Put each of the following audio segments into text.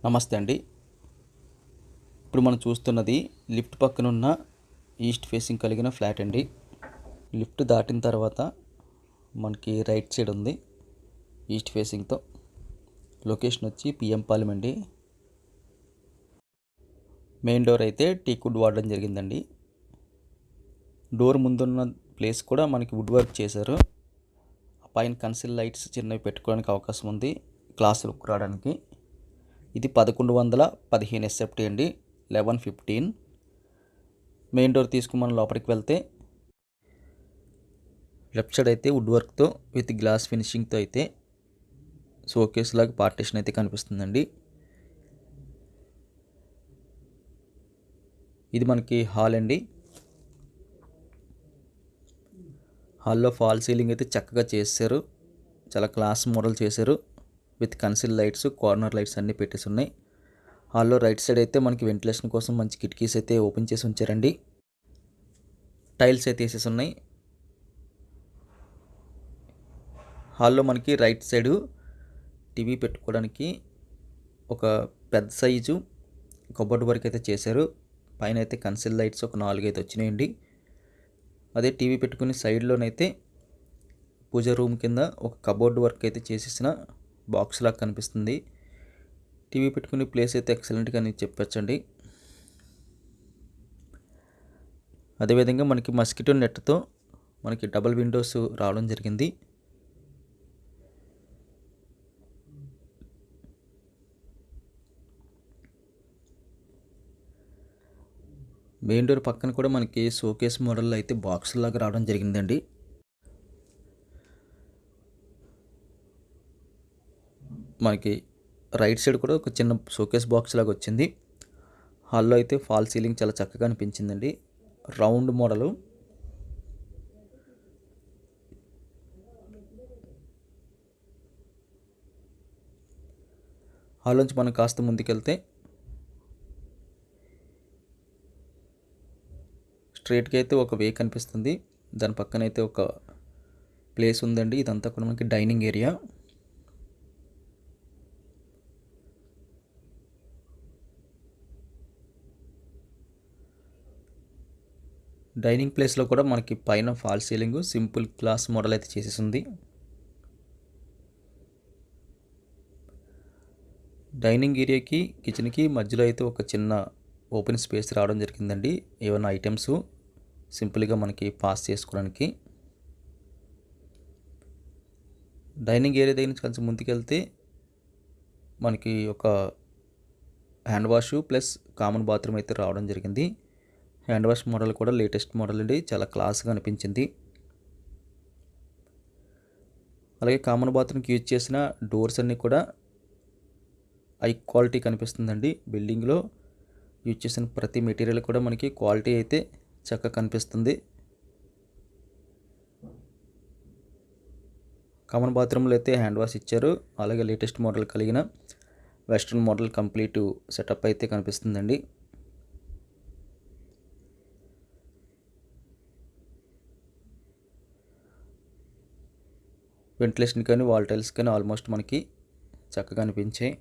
నమస్తే అండి. ఇప్పుడు మనం చూస్తున్నది లిఫ్ట్ పక్కనున్న ఈస్ట్ ఫేసింగ్ కలిగిన ఫ్లాట్ అండి. లిఫ్ట్ దాటిన తర్వాత మనకి రైట్ సైడ్ ఉంది ఈస్ట్ ఫేసింగ్తో. లొకేషన్ వచ్చి పిఎం పాలెం అండి. మెయిన్ డోర్ అయితే టీకుడ్ వాడడం జరిగిందండి. డోర్ ముందున్న ప్లేస్ కూడా మనకి వుడ్ వర్క్ చేశారు. పైన కన్సిల్ లైట్స్ చిన్నవి పెట్టుకోవడానికి అవకాశం ఉంది, క్లాస్ లుక్ రావడానికి. ఇది 1115 ఎస్ఎఫ్టీ అండి, 1115. మెయిన్ డోర్ తీసుకుని మనం లోపలికి వెళ్తే లెఫ్ట్ సైడ్ అయితే వుడ్ వర్క్తో విత్ గ్లాస్ ఫినిషింగ్తో అయితే షోకేస్ లాగా పార్టీషన్ అయితే కనిపిస్తుందండి. ఇది మనకి హాల్ అండి. హాల్లో ఫాల్ సీలింగ్ అయితే చక్కగా చేశారు, చాలా క్లాస్ మోడల్ చేశారు. విత్ కన్సిల్ లైట్స్, కార్నర్ లైట్స్ అన్నీ పెట్టేసి ఉన్నాయి. హాల్లో రైట్ సైడ్ అయితే మనకి వెంటిలేషన్ కోసం మంచి కిటికీస్ అయితే ఓపెన్ చేసి ఉంచారండి. టైల్స్ అయితే వేసేసి ఉన్నాయి. హాల్లో మనకి రైట్ సైడు టీవీ పెట్టుకోవడానికి ఒక పెద్ద సైజు కబోర్డ్ వర్క్ అయితే చేశారు. పైన అయితే కన్సిల్ లైట్స్ ఒక 4 అయితే వచ్చినాయండి. అదే టీవీ పెట్టుకుని సైడ్లోనైతే పూజ రూమ్ కింద ఒక కబోర్డ్ వర్క్ అయితే చేసేసిన బాక్స్ లాగా కనిపిస్తుంది. టీవీ పెట్టుకునే ప్లేస్ అయితే ఎక్సలెంట్గా అని చెప్పచ్చండి. అదేవిధంగా మనకి మస్కిటో నెట్తో మనకి డబుల్ విండోస్ రావడం జరిగింది. మెయిన్ డోర్ పక్కన కూడా మనకి షోకేస్ మోడల్ అయితే బాక్స్ లాగా రావడం జరిగిందండి. మనకి రైట్ సైడ్ కూడా ఒక చిన్న షోకేస్ బాక్స్ లాగా వచ్చింది. హాల్లో అయితే ఫాల్ సీలింగ్ చాలా చక్కగా అనిపించిందండి, రౌండ్ మోడలు. హాల్ నుంచి మనం కాస్త ముందుకెళ్తే స్ట్రైట్గా అయితే ఒక వే కనిపిస్తుంది. దాని పక్కన అయితే ఒక ప్లేస్ ఉందండి. ఇదంతా కూడా మనకి డైనింగ్ ఏరియా. డైనింగ్ ప్లేస్లో కూడా మనకి పైన fall ceiling simple glass model అయితే చేసేసింది. డైనింగ్ ఏరియాకి కిచెన్కి మధ్యలో అయితే ఒక చిన్న ఓపెన్ స్పేస్ రావడం జరిగిందండి. ఏమైనా ఐటమ్స్ సింపుల్గా మనకి పాస్ చేసుకోవడానికి. డైనింగ్ ఏరియా దగ్గర నుంచి కొంచెం ముందుకెళ్తే మనకి ఒక hand wash plus common bathroom అయితే రావడం జరిగింది. హ్యాండ్ వాష్ మోడల్ కూడా లేటెస్ట్ మోడల్ అండి, చాలా క్లాస్గా అనిపించింది. అలాగే కామన్ బాత్రూమ్కి యూజ్ చేసిన డోర్స్ అన్నీ కూడా హై క్వాలిటీ కనిపిస్తుందండి. బిల్డింగ్లో యూజ్ చేసిన ప్రతి మెటీరియల్ కూడా మనకి క్వాలిటీ అయితే చక్కగా కనిపిస్తుంది. కామన్ బాత్రూంలో అయితే హ్యాండ్ వాష్ ఇచ్చారు. అలాగే లేటెస్ట్ మోడల్ కలిగిన వెస్ట్రన్ మోడల్ కంప్లీట్ సెటప్ అయితే కనిపిస్తుందండి. వెంటిలేషన్ కానీ వాల్ టైల్స్ కానీ ఆల్మోస్ట్ మనకి చక్కగా అనిపించాయి.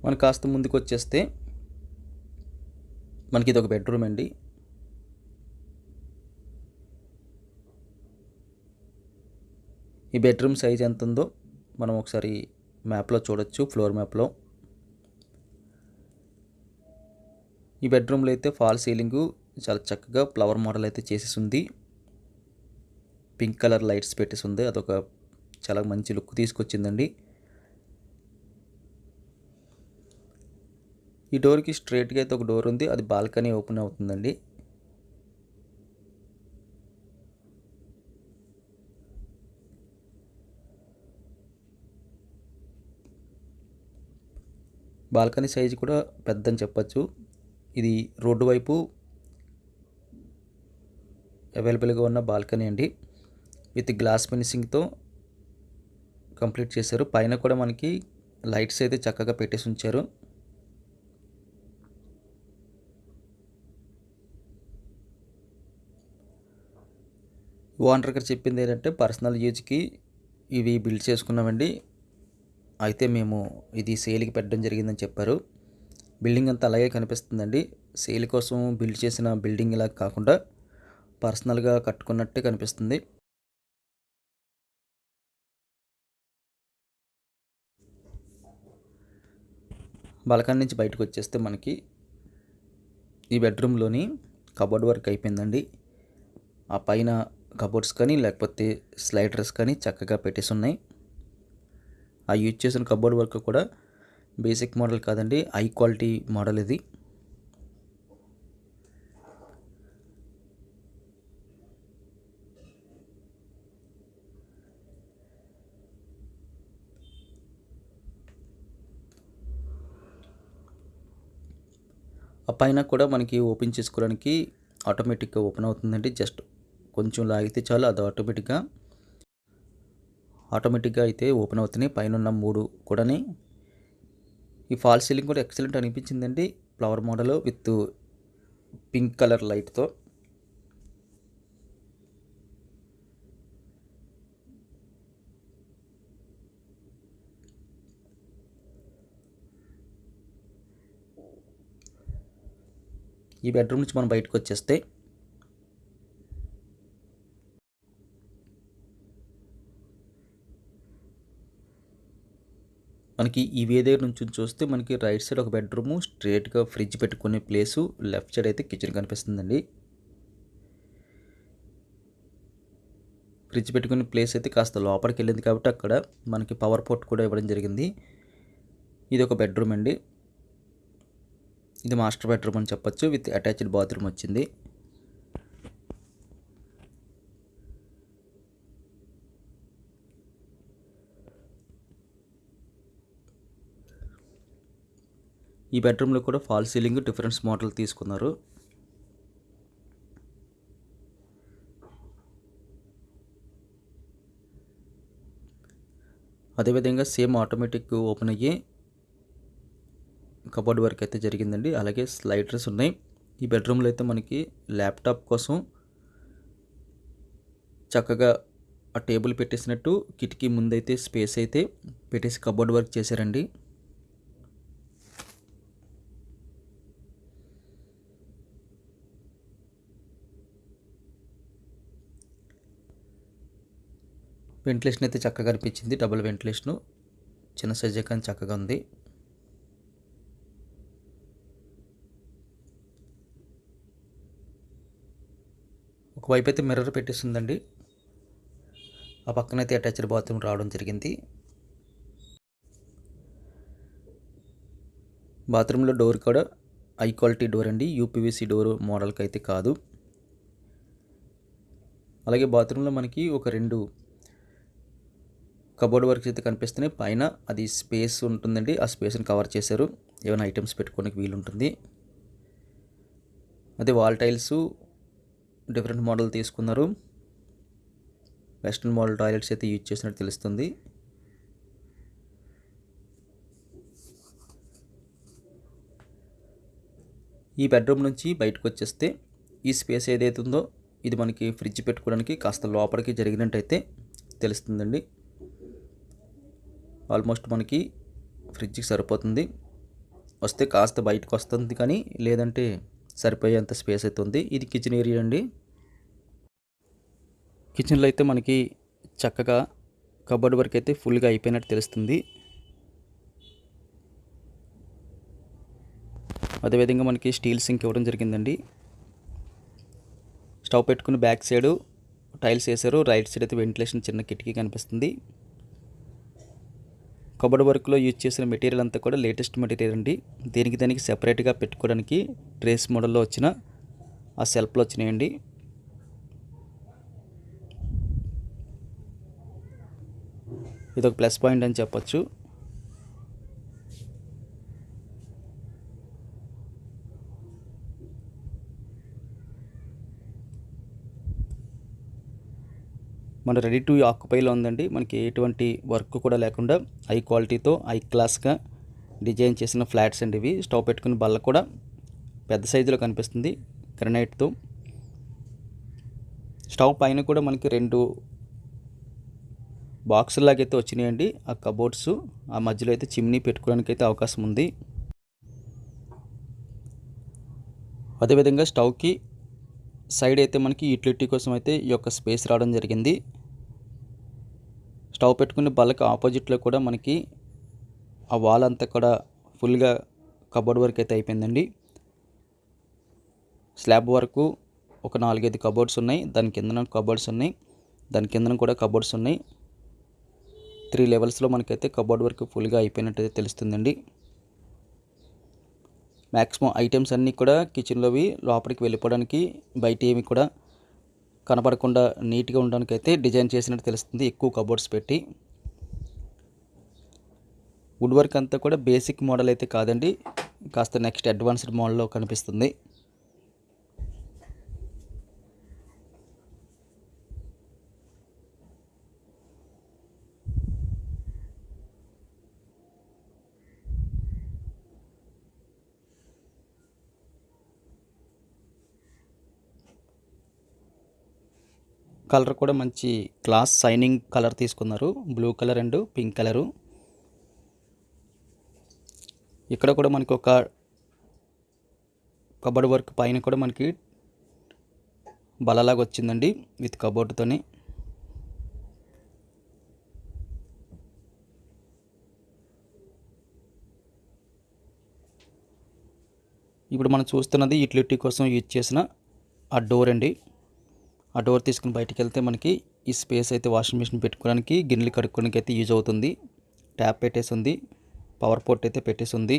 మనం కాస్త ముందుకు వచ్చేస్తే మనకి ఇది ఒక బెడ్రూమ్ అండి. ఈ బెడ్రూమ్ సైజ్ ఎంత ఉందో మనం ఒకసారి మ్యాప్లో చూడొచ్చు, ఫ్లోర్ మ్యాప్లో. ఈ బెడ్రూమ్లో అయితే ఫాల్ సీలింగు చాలా చక్కగా ఫ్లవర్ మోడల్ అయితే చేసేసి ఉంది. పింక్ కలర్ లైట్స్ పెట్టేసి ఉంది. అదొక చాలా మంచి లుక్ తీసుకొచ్చిందండి. ఈ డోర్కి స్ట్రైట్గా అయితే ఒక డోర్ ఉంది, అది బాల్కనీ ఓపెన్ అవుతుందండి. బాల్కనీ సైజు కూడా పెద్దని చెప్పచ్చు. ఇది రోడ్డు వైపు అవైలబుల్గా ఉన్న బాల్కనీ అండి. విత్ గ్లాస్ ఫినిషింగ్తో కంప్లీట్ చేశారు. పైన కూడా మనకి లైట్స్ అయితే చక్కగా పెట్టేసి ఉంచారు. ఓనర్ గారు చెప్పింది ఏంటంటే పర్సనల్ యూజ్కి ఇవి బిల్డ్ చేసుకున్నామండి. అయితే మేము ఇది సేల్కి పెట్టడం జరిగిందని చెప్పారు. బిల్డింగ్ అంతా అలాగే కనిపిస్తుందండి. సేల్ కోసం బిల్డ్ చేసిన బిల్డింగ్ ఇలా కాకుండా పర్సనల్గా కట్టుకున్నట్టే కనిపిస్తుంది. బాల్కనీ నుంచి బయటకు వచ్చేస్తే మనకి ఈ బెడ్రూమ్లోని కబోర్డ్ వర్క్ అయిపోయిందండి. ఆ పైన కబోర్డ్స్ కానీ లేకపోతే స్లైడర్స్ కానీ చక్కగా పెట్టేసి ఉన్నాయి. ఆ యూజ్ చేసిన కబోర్డ్ వర్క్ కూడా బేసిక్ మోడల్ కాదండి, హై క్వాలిటీ మోడల్ ఇది. ఆ పైన కూడా మనకి ఓపెన్ చేసుకోవడానికి ఆటోమేటిక్గా ఓపెన్ అవుతుందండి. జస్ట్ కొంచెం లాగితే చాలు అది ఆటోమేటిక్గా అయితే ఓపెన్ అవుతున్నాయి. పైన ఉన్న 3 కూడాని. ఈ ఫాల్ సీలింగ్ కూడా ఎక్సలెంట్ అనిపించిందండి. Flower model with pink colour లైట్తో. ఈ బెడ్రూమ్ నుంచి మనం బయటకు వచ్చేస్తే మనకి ఈ వే దగ్గర నుంచి చూస్తే మనకి రైట్ సైడ్ ఒక బెడ్రూము, స్ట్రేట్గా ఫ్రిడ్జ్ పెట్టుకునే ప్లేసు, లెఫ్ట్ సైడ్ అయితే కిచెన్ కనిపిస్తుందండి. ఫ్రిడ్జ్ పెట్టుకునే ప్లేస్ అయితే కాస్త లోపలికి వెళ్ళింది కాబట్టి అక్కడ మనకి పవర్ పోర్ట్ కూడా ఇవ్వడం జరిగింది. ఇది ఒక బెడ్రూమ్ అండి. ఇది మాస్టర్ బెడ్రూమ్ అని చెప్పొచ్చు. విత్ అటాచ్డ్ బాత్రూమ్ వచ్చింది. ఈ బెడ్రూమ్లో కూడా ఫాల్ సీలింగ్ డిఫరెన్స్ మోడల్ తీసుకున్నారు. అదేవిధంగా సేమ్ ఆటోమేటిక్ ఓపెన్ అయ్యి కబోర్డ్ వర్క్ అయితే జరిగిందండి. అలాగే స్లైడర్స్ ఉన్నాయి. ఈ బెడ్రూమ్లో అయితే మనకి ల్యాప్టాప్ కోసం చక్కగా ఆ టేబుల్ పెట్టేసినట్టు కిటికీ ముందైతే స్పేస్ అయితే పెట్టేసి కబోర్డ్ వర్క్ చేశారండి. వెంటిలేషన్ అయితే చక్కగా అనిపించింది. డబుల్ వెంటిలేషను, చిన్న సైజ్ కానీ చక్కగా ఉంది. ఒకవైపు అయితే మిర్రర్ పెట్టేస్తుందండి. ఆ పక్కనైతే అటాచ్డ్ బాత్రూమ్ రావడం జరిగింది. బాత్రూంలో డోర్ కూడా హై క్వాలిటీ డోర్ అండి, యూపీవీసీ డోర్ మోడల్కి అయితే కాదు. అలాగే బాత్రూంలో మనకి ఒక 2 కబోర్డ్ వర్క్స్ అయితే కనిపిస్తున్నాయి. పైన అది స్పేస్ ఉంటుందండి, ఆ స్పేస్ని కవర్ చేశారు. ఏమైనా ఐటమ్స్ పెట్టుకోవడానికి వీలు ఉంటుంది. అదే వాల్ టైల్స్ డిఫరెంట్ మోడల్ తీసుకున్నారు. వెస్ట్రన్ మోడల్ టాయిలెట్స్ అయితే యూజ్ చేసినట్టు తెలుస్తుంది. ఈ బెడ్రూమ్ నుంచి బయటకు వచ్చేస్తే ఈ స్పేస్ ఏదైతే ఉందో ఇది మనకి ఫ్రిడ్జ్ పెట్టుకోవడానికి కాస్త లోపలికి జరిగినట్టయితే తెలుస్తుందండి. ఆల్మోస్ట్ మనకి ఫ్రిడ్జ్కి సరిపోతుంది. వస్తే కాస్త బయటకు వస్తుంది కానీ లేదంటే సరిపోయేంత స్పేస్ అయితే ఉంది. ఇది కిచెన్ ఏరియా అండి. కిచెన్లో అయితే మనకి చక్కగా కబోర్డ్ వర్క్ అయితే ఫుల్గా అయిపోయినట్టు తెలుస్తుంది. అదేవిధంగా మనకి స్టీల్ సింక్ ఇవ్వడం జరిగిందండి. స్టవ్ పెట్టుకుని బ్యాక్ సైడ్ టైల్స్ వేశారు. రైట్ సైడ్ అయితే వెంటిలేషన్ చిన్న కిటికీ కనిపిస్తుంది. కబోర్డ్ వర్క్లో యూజ్ చేసిన మెటీరియల్ అంతా కూడా లేటెస్ట్ మెటీరియల్ అండి. దానికి సెపరేట్గా పెట్టుకోవడానికి ట్రేస్ మోడల్లో వచ్చిన ఆ సెల్ఫ్లు వచ్చినాయండి. ఇదొక ప్లస్ పాయింట్ అని చెప్పొచ్చు. మన రెడీ టు ఆక్యుపైలో ఉందండి. మనకి ఎటువంటి వర్క్ కూడా లేకుండా హై క్వాలిటీతో హై క్లాస్గా డిజైన్ చేసిన ఫ్లాట్స్ అండి ఇవి. స్టవ్ పెట్టుకుని బల్ల కూడా పెద్ద సైజులో కనిపిస్తుంది గ్రనైట్తో. స్టవ్ పైన కూడా మనకి 2 బాక్స్ లాగైతే వచ్చినాయండి ఆ కబోర్డ్స్. ఆ మధ్యలో అయితే చిమ్నీ పెట్టుకోవడానికి అయితే అవకాశం ఉంది. అదేవిధంగా స్టవ్కి సైడ్ అయితే మనకి యూటిలిటీ కోసం అయితే ఈ యొక్క స్పేస్ రావడం జరిగింది. స్టవ్ పెట్టుకునే బల్లకి ఆపోజిట్లో కూడా మనకి ఆ వాల్ అంతా కూడా ఫుల్గా కబోర్డ్ వర్క్ అయితే అయిపోయిందండి. స్లాబ్ వరకు ఒక 4-5 కబోర్డ్స్ ఉన్నాయి. దాని కిందన కబోర్డ్స్ ఉన్నాయి. దాని కిందన కూడా కబోర్డ్స్ ఉన్నాయి. 3 లెవెల్స్లో మనకైతే కబోర్డ్ వర్క్ ఫుల్గా అయిపోయినట్టయితే తెలుస్తుందండి. మ్యాక్సిమం ఐటమ్స్ అన్నీ కూడా కిచెన్లోవి లోపలికి వెళ్ళిపోవడానికి బయట ఏమి కూడా కనపడకుండా నీట్గా ఉండడానికి అయితే డిజైన్ చేసినట్టు తెలుస్తుంది. ఎక్కువ కబోర్డ్స్ పెట్టి వుడ్ వర్క్ అంతా కూడా బేసిక్ మోడల్ అయితే కాదండి, కాస్త నెక్స్ట్ అడ్వాన్స్డ్ మోడల్లో కనిపిస్తుంది. కలర్ కూడా మంచి గ్లాస్ షైనింగ్ కలర్ తీసుకున్నారు, blue colour and pink colour. ఇక్కడ కూడా మనకి ఒక కబోర్డ్ వర్క్ పైన కూడా మనకి బల్లలాగా వచ్చిందండి విత్ కబోర్డ్తోని. ఇప్పుడు మనం చూస్తున్నది యూటిలిటీ కోసం యూజ్ చేసిన ఆ డోర్ అండి. ఆ డోర్ తీసుకుని బయటికి వెళ్తే మనకి ఈ స్పేస్ అయితే వాషింగ్ మిషన్ పెట్టుకోవడానికి, గిన్నెలు కడుక్కోవడానికి అయితే యూజ్ అవుతుంది. ట్యాప్ పెట్టేసి ఉంది, పవర్ పోర్ట్ అయితే పెట్టేసి ఉంది.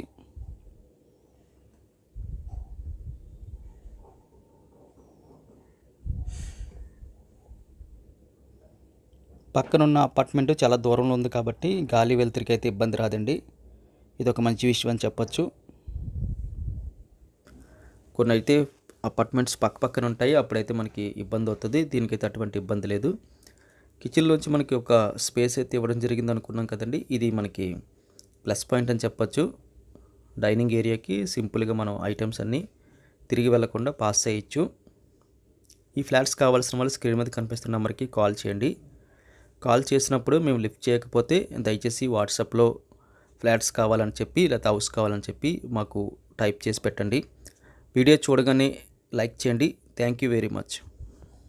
పక్కనున్న అపార్ట్మెంట్ చాలా దూరంలో ఉంది కాబట్టి గాలి వెలుతురికి అయితే ఇబ్బంది రాదండి. ఇది ఒక మంచి విషయం అని చెప్పొచ్చు. కొన్ని అయితే అపార్ట్మెంట్స్ పక్క పక్కన ఉంటాయి, అప్పుడైతే మనకి ఇబ్బంది అవుతుంది. దీనికైతే అటువంటి ఇబ్బంది లేదు. కిచెన్లోంచి మనకి ఒక స్పేస్ అయితే ఇవ్వడం జరిగింది అనుకున్నాం కదండి, ఇది మనకి ప్లస్ పాయింట్ అని చెప్పొచ్చు. డైనింగ్ ఏరియాకి సింపుల్గా మనం ఐటమ్స్ అన్నీ తిరిగి వెళ్లకుండా పాస్ చేయొచ్చు. ఈ ఫ్లాట్స్ కావాల్సిన వాళ్ళు స్క్రీన్ మీద కనిపిస్తున్న నెంబర్కి కాల్ చేయండి. కాల్ చేసినప్పుడు మేము లిఫ్ట్ చేయకపోతే దయచేసి వాట్సాప్లో ఫ్లాట్స్ కావాలని చెప్పి లేదా హౌస్ కావాలని చెప్పి మాకు టైప్ చేసి పెట్టండి. వీడియో చూడగానే లైక్ చేయండి. Thank you very much.